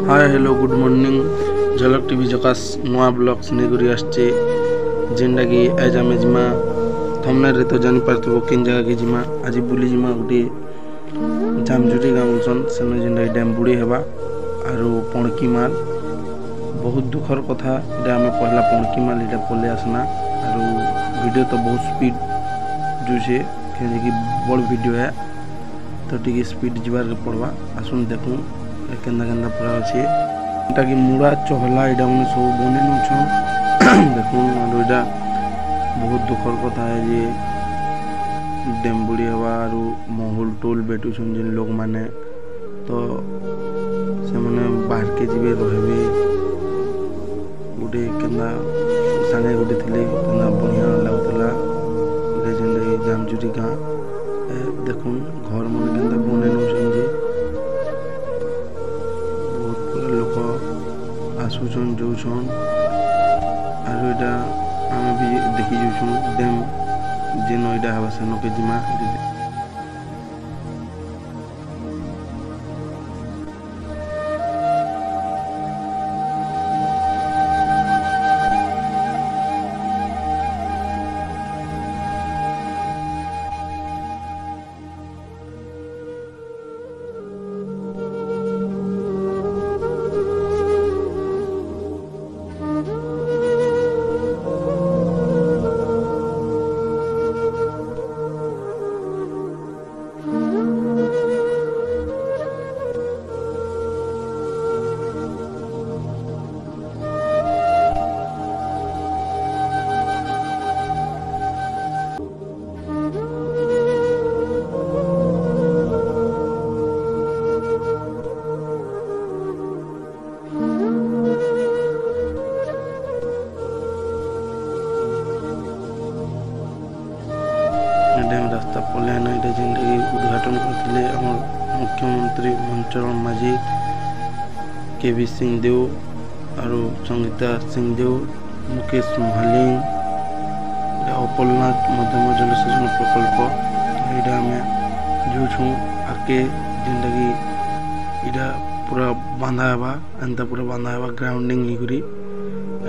Hi hello good morning झलक TV जकास नुआ blogs नेगुरी आसचे जेनटा कि आज आमे जिमा थंबनेल रे तो जानि पारथबो किन जगह के जिमा आज बुली जिमा गुटे जामजुटी गामसन सेनो जेनटा डैम बुड़ी हेबा आरो पणकी माल बहुत दुखर कथा जे आमे पहला पणकी माल इटा पले आसना आरो वीडियो तो बहुत स्पीड जो छे के कि बड़ वीडियो है तो टिके स्पीड जिबार के पड़वा आसुन देखू केंदा केंदा पूरा अच्छे एटा कि मुड़ा चहला एटा मैंने सब बने नछन देखुन आरो एटा बहुत दुखर कथा है जे डैम बुड़ी हवा आरो महल टोल बेटुछन जिन लोग माने तो से माने बाहर के जीवे रहबे गुटे केंदा संगे गुटे थिले केंदा बढ़िया लागतला रे जेंदा जामजुटी गां देखुन घर मन केंदा बने नछन जे लोक आसुचन जोछन आरो एटा आमे भी देखि जोछन डैम जे नोइडा हवा सेनो के जिमा डैम रास्ता पलायन एटा जिंदगी उद्घाटन करथिले हमर मुख्यमंत्री मनचरण माझी केवी सिंह देव आरो संगीता सिंह देव मुकेश महालिंग अपलनाथ मध्यम जलसेचन प्रकल्प एटा हमें जोछु आके जिंदगी इटा पूरा बांधा हवा एंता पूरा बांधा हवा ग्राउंडिंग हिगुरी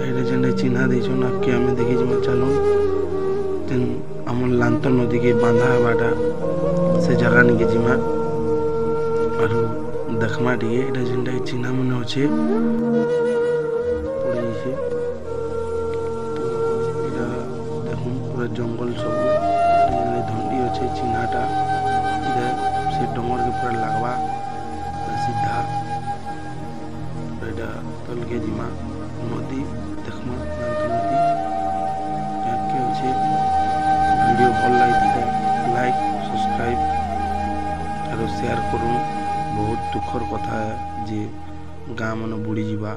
एटा जेंडा चिन्हा देछन आके हमें देखि जमा चालू तेन आम लांत नदी के बांधा हवाटा से जगह नहीं के जिमा और देखमा टिके एटा जेंटा चिन्हा मन अच्छे पड़ी छे तो एटा देखुन पूरा जंगल सब धंडी अच्छे चिन्हाटा इधर से डोंगर के पूरा लागवा सीधा एटा तल के जिमा नदी देखमा लांत नदी के अच्छे वीडियो भल लगी लाइक सब्सक्राइब और शेयर करूँ बहुत दुखर कथा है जे गाँ मन बुड़ी जीवा।